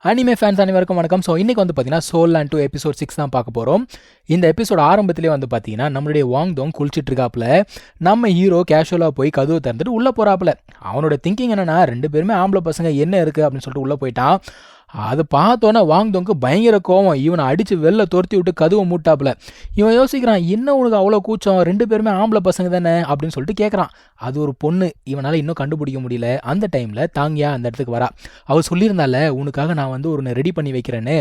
Anime fans அனைவருக்கும் வணக்கம். So இன்றைக்கி வந்து பார்த்தீங்கன்னா சோல் லேண்ட் 2 எபிசோட் 6 தான் பார்க்க போகிறோம். இந்த எபிசோட் ஆரம்பத்திலே வந்து பார்த்தீங்கன்னா நம்மளுடைய வாங் தோங் குளிச்சிட்டு இருக்காப்புல நம்ம ஹீரோ கேஷுவலாக போய் கதவு திறந்துட்டு உள்ளே போகிறாப்புல. அவனோட திங்கிங் என்னென்னா 2 பேருமே ஆம்பளை பசங்க என்ன இருக்குது அப்படின்னு சொல்லிட்டு உள்ளே போயிட்டான். அது பார்த்தோன்னே வாங் தோங்க்கு பயங்கர கோவம். இவனை அடித்து வெளில துரத்தி விட்டு கதவை மூட்டாப்புல. இவன் யோசிக்கிறான், என்ன உனக்கு அவ்வளோ கூச்சம், 2 பேருமே ஆம்பளை பசங்க தானே அப்படின்னு சொல்லிட்டு கேட்குறான். அது ஒரு பொண்ணு. இவனால் இன்னும் கண்டுபிடிக்க முடியல. அந்த டைமில் தாங்கியா அந்த இடத்துக்கு வரா. அவள் சொல்லியிருந்தால உனக்காக நான் வந்து ஒன்று ரெடி பண்ணி வைக்கிறேன்னு.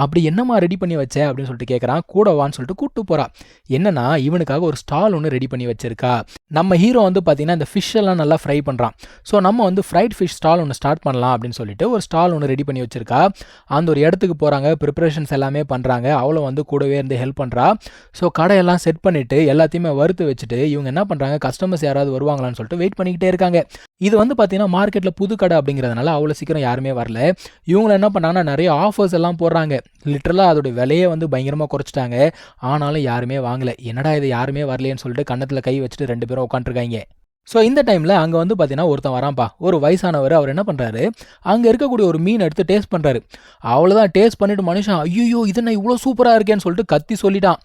அப்படி என்னம்மா ரெடி பண்ணி வச்ச அப்படின்னு சொல்லிட்டு கேட்குறான். கூட வான்னு சொல்லிட்டு கூப்பிட்டு போகிறா. என்னன்னா இவனுக்காக ஒரு ஸ்டால் ஒன்று ரெடி பண்ணி வச்சிருக்கா. நம்ம ஹீரோ வந்து பார்த்தீங்கன்னா இந்த ஃபிஷ் எல்லாம் நல்லா ஃப்ரை பண்ணுறான். ஸோ நம்ம வந்து ஃப்ரைட் ஃபிஷ் ஸ்டால் ஒன்று ஸ்டார்ட் பண்ணலாம் அப்படின்னு சொல்லிட்டு ஒரு ஸ்டால் ஒன்று ரெடி பண்ணி வச்சிருக்கா. அந்த ஒரு இடத்துக்கு போகிறாங்க. ப்ரிப்பரேஷன்ஸ் எல்லாமே பண்ணுறாங்க. அவளை வந்து கூடவே இருந்து ஹெல்ப் பண்ணுறா. ஸோ கடையெல்லாம் செட் பண்ணிவிட்டு எல்லாத்தையுமே வறுத்து வச்சுட்டு இவங்க என்ன பண்ணுறாங்க, கஸ்டமர்ஸ் யாராவது வருவாங்களான்னு சொல்லிட்டு வெயிட் பண்ணிக்கிட்டே இருக்காங்க. இது வந்து பார்த்தீங்கன்னா மார்க்கெட்டில் புது கடை அப்படிங்கிறதுனால அவ்வளோ சீக்கிரம் யாருமே வரல. இவங்களை என்ன பண்ணாங்கன்னா நிறைய ஆஃபர்ஸ் எல்லாம் போடுறாங்க. லிட்டரலாக அதோட விலையை வந்து பயங்கரமாக குறைச்சிட்டாங்க. ஆனாலும் யாருமே வாங்கலை. என்னடா இது யாருமே வரலையேன்னு சொல்லிட்டு கன்னத்தில் கை வச்சுட்டு 2 பேரும் உட்காந்துருக்காங்க. ஸோ இந்த டைமில் அங்கே வந்து பார்த்தீங்கன்னா ஒருத்தன் வரான்ப்பா, ஒரு வயசானவர். அவர் என்ன பண்ணுறாரு, அங்கே இருக்கக்கூடிய ஒரு மீன் எடுத்து டேஸ்ட் பண்ணுறாரு. அவ்வளோதான், டேஸ்ட் பண்ணிவிட்டு மனுஷன் ஐயோ இது என்ன இவ்வளோ சூப்பராக இருக்கேன்னு சொல்லிட்டு கத்தி சொல்லிட்டான்.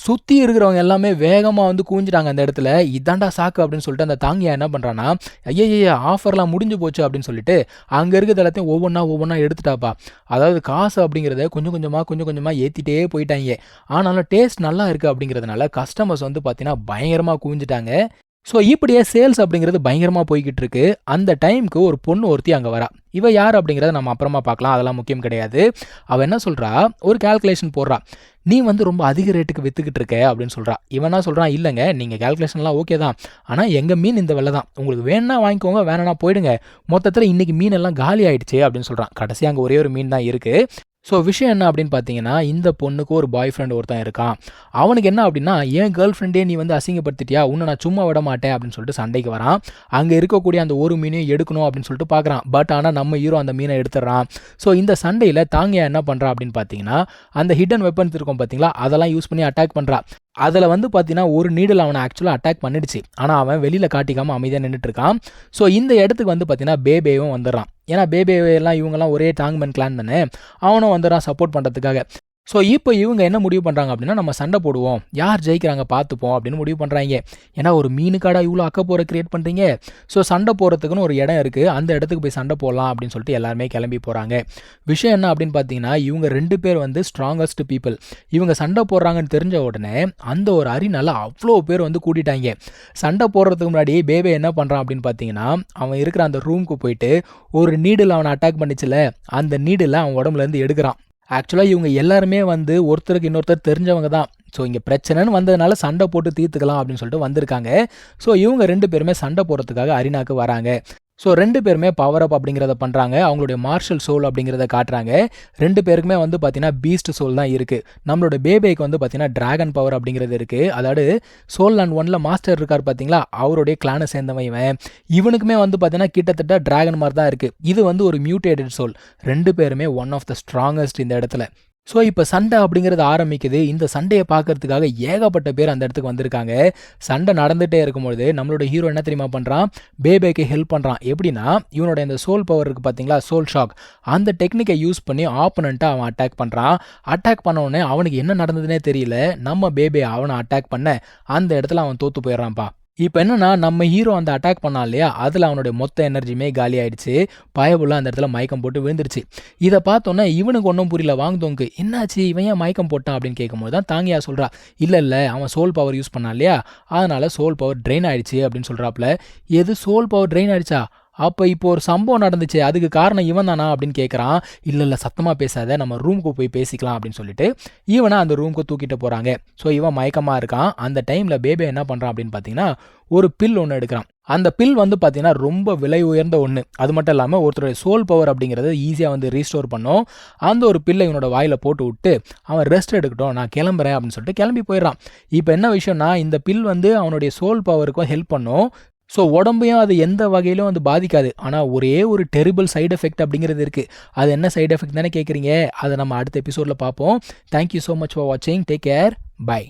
சுற்றி இருக்கிறவங்க எல்லாமே வேகமாக வந்து கூஞ்சிட்டாங்க அந்த இடத்துல. இதாண்டா சாக்கு அப்படின்னு சொல்லிட்டு அந்த தாங்கியா என்ன பண்ணுறான்னா, ஐயா ஆஃபர்லாம் முடிஞ்சு போச்சு அப்படின்னு சொல்லிட்டு அங்கே இருக்கிறது எல்லாத்தையும் ஒவ்வொன்றா எடுத்துட்டாப்பா. அதாவது காசு அப்படிங்கிறத கொஞ்சம் கொஞ்சமாக ஏற்றிட்டே போயிட்டாங்க. ஆனாலும் டேஸ்ட் நல்லா இருக்குது அப்படிங்கிறதுனால கஸ்டமர்ஸ் வந்து பார்த்தீங்கன்னா பயங்கரமாக கூஞ்சிட்டாங்க. ஸோ இப்படியே சேல்ஸ் அப்படிங்கிறது பயங்கரமாக போய்கிட்டு இருக்கு. அந்த டைமுக்கு ஒரு பொண்ணு ஒருத்தி அங்கே வரா. இவ யார் அப்படிங்கிறத நம்ம அப்புறமா பார்க்கலாம், அதெல்லாம் முக்கியம் கிடையாது. அவள் என்ன சொல்கிறா, ஒரு கால்குலேஷன் போடுறா. நீ வந்து ரொம்ப அதிக ரேட்டுக்கு விற்றுக்கிட்டு இருக்க அப்படின்னு சொல்கிறா. இவனா சொல்கிறான், இல்லைங்க நீங்கள் கால்குலேஷன்லாம் ஓகே தான், ஆனால் எங்கள் மீன் இந்த விலை தான், உங்களுக்கு வேணா வாங்கிக்கோங்க வேணா போயிடுங்க, மொத்தத்தில் இன்றைக்கி மீன் எல்லாம் காலி ஆகிடுச்சு அப்படின்னு சொல்கிறான். கடைசி அங்கே ஒரே ஒரு மீன் தான் இருக்குது. ஸோ விஷயம் என்ன அப்படின்னு பார்த்தீங்கன்னா, இந்த பொண்ணுக்கு ஒரு பாய் ஃப்ரெண்ட் ஒருத்தன் இருக்கான். அவனுக்கு என்ன அப்படின்னா, என் கேர்ள் ஃப்ரெண்டே நீ வந்து அசிங்கப்படுத்திட்டியா, உன்னை நான் சும்மா விட மாட்டேன் அப்படின்னு சொல்லிட்டு சண்டைக்கு வரான். அங்கே இருக்கக்கூடிய அந்த ஒரு மீனையும் எடுக்கணும் அப்படின்னு சொல்லிட்டு பார்க்குறான். பட் ஆனால் நம்ம ஹீரோ அந்த மீனை எடுத்துடுறான். ஸோ இந்த சண்டையில் தாங்கியா என்ன பண்ணுறா அப்படின்னு பார்த்தீங்கன்னா, அந்த ஹிடன் வெப்பன்ஸ் இருக்கும் பார்த்தீங்களா, அதெல்லாம் யூஸ் பண்ணி அட்டாக் பண்ணுறா. அதில் வந்து பார்த்தீங்கன்னா ஒரு நீடில் அவனை ஆக்சுவலாக அட்டாக் பண்ணிடுச்சு. ஆனால் அவன் வெளியில் காட்டிக்காமல் அமைதியாக நின்றுட்டுருக்கான். ஸோ இந்த இடத்துக்கு வந்து பார்த்தீங்கன்னா பேபேவும் வந்துடுறான். ஏன்னா பேபேவெல்லாம் இவங்கெல்லாம் ஒரே டாங்மேன் கிளான் தானே, அவனும் வந்துடுறான் சப்போர்ட் பண்ணுறதுக்காக. ஸோ இப்போ இவங்க என்ன முடிவு பண்ணுறாங்க அப்படின்னா, நம்ம சண்டை போடுவோம், யார் ஜெயிக்கிறாங்க பார்த்துப்போம் அப்படின்னு முடிவு பண்ணுறாங்க. ஏன்னா ஒரு மீனுக்காடா இவ்வளோ அக்கப்போரை கிரியேட் பண்ணுறீங்க. ஸோ சண்டை போகிறதுக்குன்னு ஒரு இடம் இருக்குது, அந்த இடத்துக்கு போய் சண்டை போடலாம் அப்படின்னு சொல்லிட்டு எல்லாருமே கிளம்பி போகிறாங்க. விஷயம் என்ன அப்படின்னு பார்த்தீங்கன்னா, இவங்க 2 பேர் வந்து ஸ்ட்ராங்கஸ்ட் பீப்புள். இவங்க சண்டை போடுறாங்கன்னு தெரிஞ்ச உடனே அந்த ஒரு அரினால அவ்வளோ பேர் வந்து கூட்டிட்டாங்க. சண்டை போடுறதுக்கு முன்னாடி பேபே என்ன பண்ணுறான் அப்படின்னு பார்த்தீங்கன்னா, அவன் இருக்கிற அந்த ரூமுக்கு போயிட்டு ஒரு நீடில் அவனை அட்டாக் பண்ணிச்சுல, அந்த நீடில் அவன் உடம்புலேருந்து எடுக்கிறான். ஆக்சுவலாக இவங்க எல்லாருமே வந்து ஒருத்தருக்கு இன்னொருத்தர் தெரிஞ்சவங்க தான். ஸோ இங்கே பிரச்சனைன்னு வந்ததுனால சண்டை போட்டு தீர்த்துக்கலாம் அப்படின்னு சொல்லிட்டு வந்திருக்காங்க. ஸோ இவங்க 2 பேருமே சண்டை போடுறதுக்காக அரினாக்கு வராங்க. ஸோ 2 பேருமே பவர் அப் அப்படிங்கிறத பண்ணுறாங்க. அவங்களுடைய மார்ஷல் சோல் அப்படிங்கிறத காட்டுறாங்க. 2 பேருக்குமே வந்து பார்த்தீங்கன்னா பீஸ்ட் சோல் தான் இருக்குது. நம்மளோட பேபேக்கு வந்து பார்த்தீங்கன்னா டிராகன் பவர் அப்படிங்கிறது இருக்குது. அதாவது சோல் லேண்ட் 1ல் மாஸ்டர் இருக்கார் பார்த்தீங்களா, அவருடைய கிளானை சேர்ந்தவன் இவன். இவனுக்குமே வந்து பார்த்தீங்கன்னா கிட்டத்தட்ட டிராகன் மாதிரி தான் இருக்குது. இது வந்து ஒரு மியூட்டேட்டட் சோல். 2 பேருமே ஒன் ஆஃப் த ஸ்ட்ராங்கஸ்ட் இந்த இடத்துல. ஸோ இப்போ சண்டை அப்படிங்கிறது ஆரம்பிக்குது. இந்த சண்டையை பார்க்கறதுக்காக ஏகப்பட்ட பேர் அந்த இடத்துக்கு வந்திருக்காங்க. சண்டை நடந்துகிட்டே இருக்கும்பொழுது நம்மளோட ஹீரோ என்ன தெரியுமா பண்ணுறான், பேபேக்கு ஹெல்ப் பண்ணுறான். எப்படின்னா இவனோட இந்த சோல் பவர் இருக்குது பார்த்தீங்களா, சோல் ஷாக், அந்த டெக்னிக்கை யூஸ் பண்ணி ஆப்போனண்ட்டை அவன் அட்டாக் பண்ணுறான். அட்டாக் பண்ண உடனே அவனுக்கு என்ன நடந்ததுன்னே தெரியல. நம்ம பேபே அவனை அட்டாக் பண்ண அந்த இடத்துல அவன் தோற்று போயிடுறான்ப்பா. இப்போ என்னன்னா நம்ம ஹீரோ அந்த அட்டாக் பண்ணான் இல்லையா, அதில் அவனுடைய மொத்த எனர்ஜியுமே காலி ஆயிடுச்சு. பயபுள்ள அந்த இடத்துல மயக்கம் போட்டு விழுந்துருச்சு. இதை பார்த்தோன்னே இவனுக்கு ஒன்றும் புரியல. வாங் தோங்கு என்னாச்சு, இவன் ஏன் மயக்கம் போட்டான் அப்படின்னு கேட்கும்போது தான் தாங்கியா சொல்கிறா, இல்லை அவன் சோல் பவர் யூஸ் பண்ணான் இல்லையா, அதனால சோல் பவர் ட்ரெயின் ஆயிடுச்சு அப்படின்னு சொல்கிறாப்புல. எது சோல் பவர் ட்ரெயின் ஆயிடுச்சா, அப்போ இப்போ ஒரு சம்பவம் நடந்துச்சு, அதுக்கு காரணம் இவன் தானா அப்படின்னு கேட்குறான். இல்லை சத்தமாக பேசாத, நம்ம ரூமுக்கு போய் பேசிக்கலாம் அப்படின்னு சொல்லிட்டு இவனை அந்த ரூமுக்கு தூக்கிட்டு போகிறாங்க. ஸோ இவன் மயக்கமாக இருக்கான். அந்த டைமில் பேபே என்ன பண்ணுறான் அப்படின்னு பார்த்தீங்கன்னா, ஒரு பில் ஒன்று எடுக்கிறான். அந்த பில் வந்து பார்த்தீங்கன்னா ரொம்ப விலை உயர்ந்த ஒன்று. அது மட்டும் இல்லாமல் ஒருத்தருடைய சோல் பவர் அப்படிங்கிறத ஈஸியாக வந்து ரீஸ்டோர் பண்ணும். அந்த ஒரு பில்லை இவனோட வாயில் போட்டு விட்டு அவன் ரெஸ்ட் எடுக்கட்டும், நான் கிளம்புறேன் அப்படின்னு சொல்லிட்டு கிளம்பி போயிடறான். இப்போ என்ன விஷயம்னா, இந்த பில் வந்து அவனுடைய சோல் பவருக்கும் ஹெல்ப் பண்ணும். ஸோ உடம்பையும் அது எந்த வகையிலும் வந்து பாதிக்காது. ஆனால் ஒரே ஒரு டெரிபிள் சைடு எஃபெக்ட் அப்படிங்கிறது இருக்குது. அது என்ன சைடு எஃபெக்ட் தானே கேட்குறீங்க, அதை நம்ம அடுத்த எபிசோடில் பார்ப்போம். தேங்க்யூ ஸோ மச் ஃபார் வாட்சிங். Take care. பை.